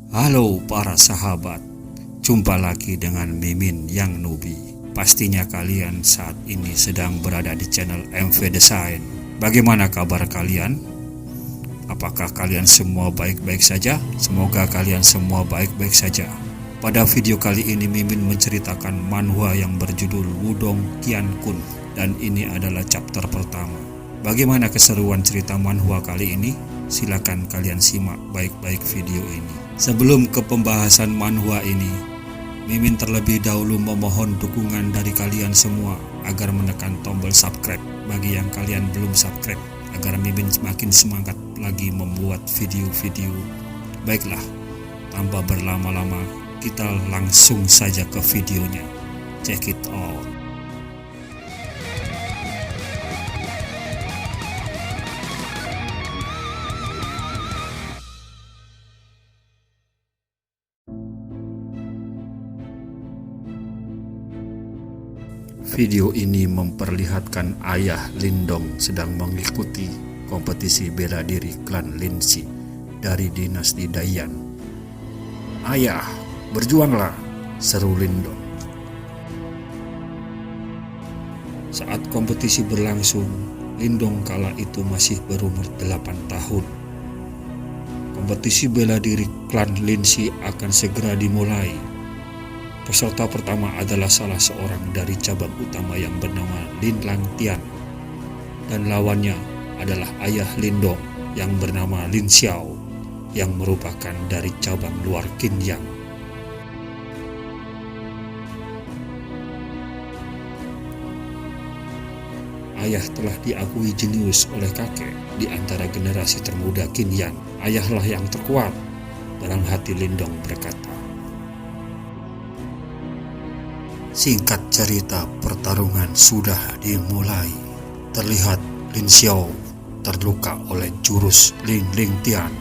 Halo para sahabat, jumpa lagi dengan Mimin yang Nubi. Pastinya kalian saat ini sedang berada di channel MV Design. Bagaimana kabar kalian? Apakah kalian semua baik-baik saja? Semoga kalian semua baik-baik saja. Pada video kali ini Mimin menceritakan manhwa yang berjudul Wudong Qiankun, dan ini adalah chapter pertama. Bagaimana keseruan cerita manhwa kali ini? Silakan kalian simak baik-baik video ini. Sebelum ke pembahasan manhwa ini, Mimin terlebih dahulu memohon dukungan dari kalian semua agar menekan tombol subscribe bagi yang kalian belum subscribe, agar Mimin semakin semangat lagi membuat video-video. Baiklah, tanpa berlama-lama, kita langsung saja ke videonya. Check it out. Video ini memperlihatkan ayah Lindong sedang mengikuti kompetisi bela diri klan Linxi dari dinasti Daiyan. "Ayah, berjuanglah!" seru Lindong. Saat kompetisi berlangsung, Lindong kala itu masih berumur 8 tahun. Kompetisi bela diri klan Linxi akan segera dimulai. Peserta pertama adalah salah seorang dari cabang utama yang bernama Lin Langtian, dan lawannya adalah ayah Lindong yang bernama Lin Xiao yang merupakan dari cabang luar Qinyang. Ayah telah diakui jenius oleh kakek di antara generasi termuda Qinyang. Ayahlah yang terkuat, dalam hati Lindong berkata. Singkat cerita, pertarungan sudah dimulai. Terlihat Lin Xiao terluka oleh jurus Lin Lingtian.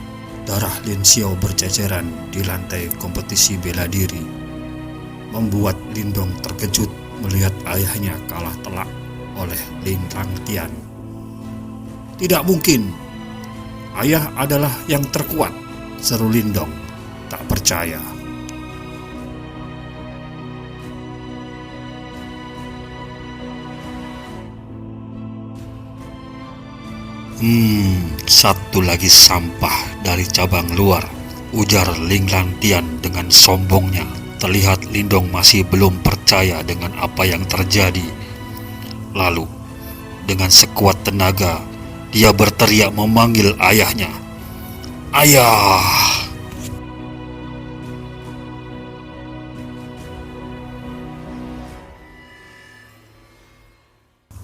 Darah Lin Xiao berceceran di lantai kompetisi bela diri, membuat Lindong terkejut melihat ayahnya kalah telak oleh Lin Langtian. "Tidak mungkin, ayah adalah yang terkuat," seru Lindong tak percaya. Satu lagi sampah dari cabang luar," ujar Lin Langtian dengan sombongnya. Terlihat Lindong masih belum percaya dengan apa yang terjadi. Lalu, dengan sekuat tenaga, dia berteriak memanggil ayahnya. "Ayah!"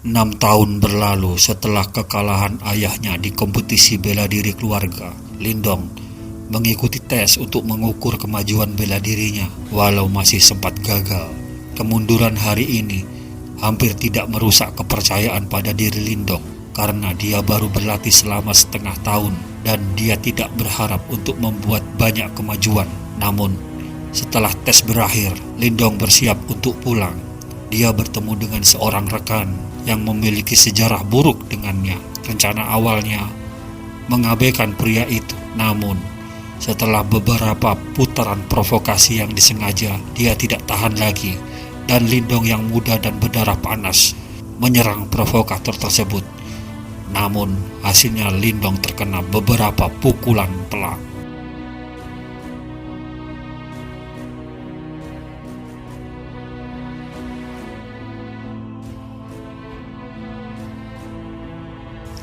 6 tahun berlalu setelah kekalahan ayahnya di kompetisi bela diri keluarga. Lindong mengikuti tes untuk mengukur kemajuan bela dirinya. Walau masih sempat gagal, kemunduran hari ini hampir tidak merusak kepercayaan pada diri Lindong, karena dia baru berlatih selama setengah tahun dan dia tidak berharap untuk membuat banyak kemajuan. Namun, setelah tes berakhir, Lindong bersiap untuk pulang. Dia bertemu dengan seorang rekan yang memiliki sejarah buruk dengannya. Rencana awalnya mengabaikan pria itu, namun setelah beberapa putaran provokasi yang disengaja, dia tidak tahan lagi, dan Lindong yang muda dan berdarah panas menyerang provokator tersebut. Namun hasilnya Lindong terkena beberapa pukulan telak.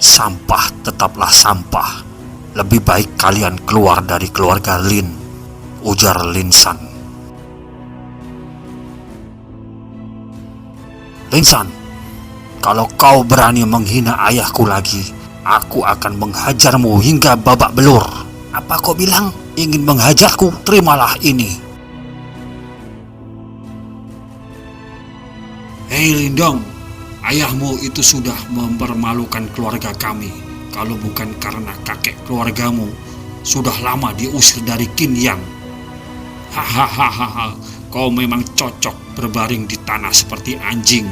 "Sampah tetaplah sampah. Lebih baik kalian keluar dari keluarga Lin," ujar Lin San. "Lin San, kalau kau berani menghina ayahku lagi, aku akan menghajarmu hingga babak belur." "Apa kau bilang? Ingin menghajarku? Terimalah ini." "Hei Lindong, ayahmu itu sudah mempermalukan keluarga kami. Kalau bukan karena kakek keluargamu sudah lama diusir dari Qinyang. Hahaha, kau memang cocok berbaring di tanah seperti anjing."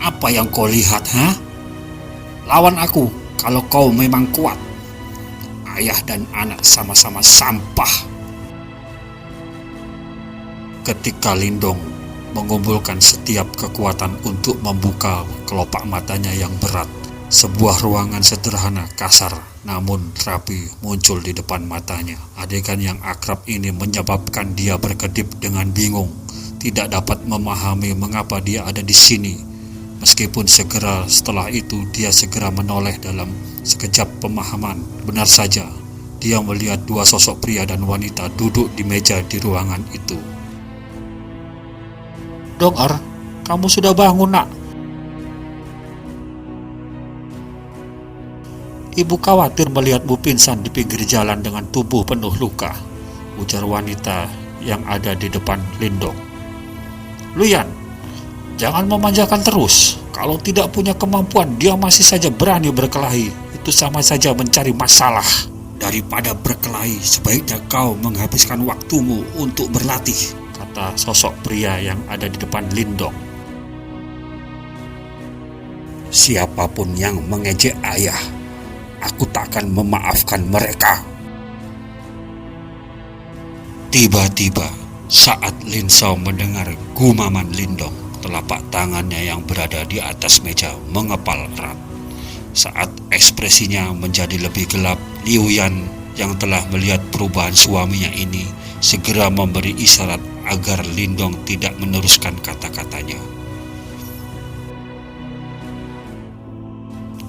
"Apa yang kau lihat, ha? Lawan aku kalau kau memang kuat." ayah dan anak sama-sama sampah. Ketika Lindong mengumpulkan setiap kekuatan untuk membuka kelopak matanya yang berat, sebuah ruangan sederhana, kasar namun rapi muncul di depan matanya. Adegan yang akrab ini menyebabkan dia berkedip dengan bingung, tidak dapat memahami mengapa dia ada di sini. Meskipun segera setelah itu dia segera menoleh dalam sekejap pemahaman. Benar saja, dia melihat dua sosok pria dan wanita duduk di meja di ruangan itu. "Dong-er, kamu sudah bangun, Nak?" "Ibu khawatir melihatmu pingsan di pinggir jalan dengan tubuh penuh luka," ujar wanita yang ada di depan Lindong. "Luyan, jangan memanjakan terus. Kalau tidak punya kemampuan, dia masih saja berani berkelahi. Itu sama saja mencari masalah. Daripada berkelahi, sebaiknya kau menghabiskan waktumu untuk berlatih," kata sosok pria yang ada di depan Lindong. "Siapapun yang mengejek ayah, aku tak akan memaafkan mereka." Tiba-tiba, saat Lin Shao mendengar gumaman Lindong, telapak tangannya yang berada di atas meja mengepal erat. Saat ekspresinya menjadi lebih gelap, Liu Yan yang telah melihat perubahan suaminya ini segera memberi isyarat agar Lindong tidak meneruskan kata-katanya.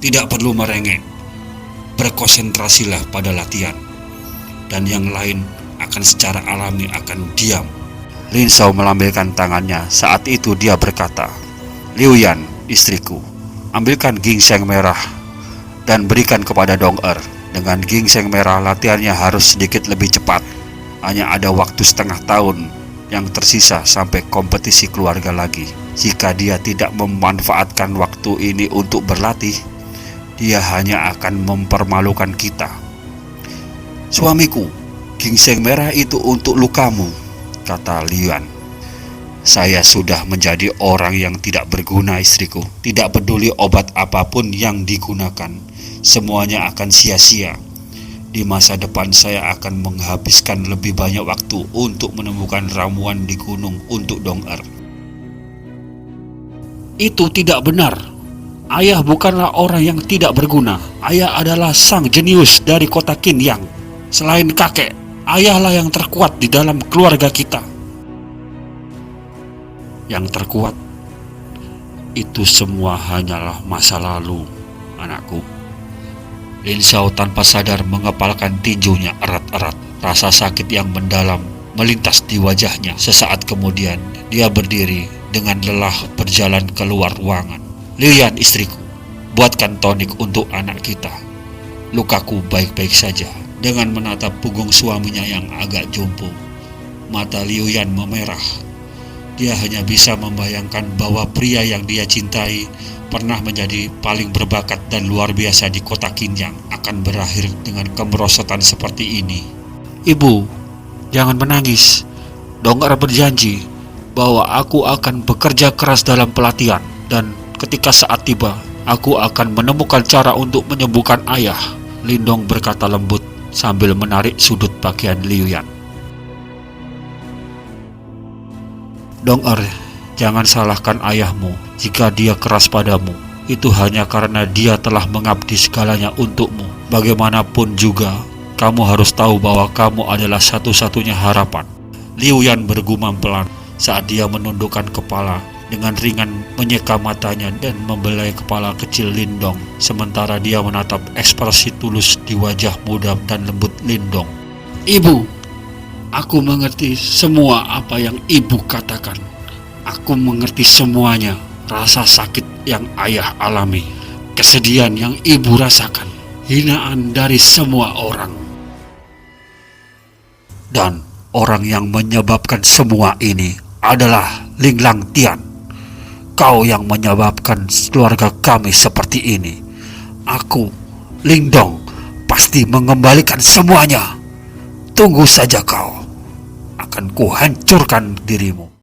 "Tidak perlu merengek, berkonsentrasilah pada latihan, dan yang lain akan secara alami akan diam." Lin Shao melambaikan tangannya. Saat itu dia berkata, "Liu Yan, istriku, ambilkan ginseng merah dan berikan kepada Dong-er. Dengan ginseng merah latihannya harus sedikit lebih cepat. Hanya ada waktu setengah tahun yang tersisa sampai kompetisi keluarga lagi. Jika dia tidak memanfaatkan waktu ini untuk berlatih, dia hanya akan mempermalukan kita." "Suamiku, ginseng merah itu untuk lukamu," kata Lian. "Saya sudah menjadi orang yang tidak berguna, istriku. Tidak peduli obat apapun yang digunakan, semuanya akan sia-sia. Di masa depan saya akan menghabiskan lebih banyak waktu untuk menemukan ramuan di gunung untuk Dong-er." "Itu tidak benar. Ayah bukanlah orang yang tidak berguna. Ayah adalah sang jenius dari kota Qinyang. Selain kakek, ayahlah yang terkuat di dalam keluarga kita." "Yang terkuat? Itu semua hanyalah masa lalu, anakku." Lin Shao tanpa sadar mengepalkan tinjunya erat-erat. Rasa sakit yang mendalam melintas di wajahnya. Sesaat kemudian, dia berdiri dengan lelah berjalan keluar ruangan. "Liu Yan, istriku, buatkan tonik untuk anak kita. Lukaku baik-baik saja." Dengan menatap punggung suaminya yang agak jompo, mata Liu Yan memerah. Dia hanya bisa membayangkan bahwa pria yang dia cintai pernah menjadi paling berbakat dan luar biasa di kota Qinyang akan berakhir dengan kemerosotan seperti ini. "Ibu, jangan menangis. Dong-er berjanji bahwa aku akan bekerja keras dalam pelatihan, dan ketika saat tiba, aku akan menemukan cara untuk menyembuhkan ayah," Lindong berkata lembut sambil menarik sudut pakaian Liu Yan. "Dong-er, jangan salahkan ayahmu jika dia keras padamu. Itu hanya karena dia telah mengabdi segalanya untukmu. Bagaimanapun juga, kamu harus tahu bahwa kamu adalah satu-satunya harapan." Liu Yan bergumam pelan saat dia menundukkan kepala, dengan ringan menyeka matanya dan membelai kepala kecil Lindong, sementara dia menatap ekspresi tulus di wajah muda dan lembut Lindong. "Ibu, aku mengerti semua apa yang ibu katakan. Aku mengerti semuanya. Rasa sakit yang ayah alami, kesedihan yang ibu rasakan, hinaan dari semua orang. Dan orang yang menyebabkan semua ini adalah Ling Lang Tian. Kau yang menyebabkan keluarga kami seperti ini. Aku, Lindong, pasti mengembalikan semuanya. Tunggu saja kau. Akan kuhancurkan dirimu."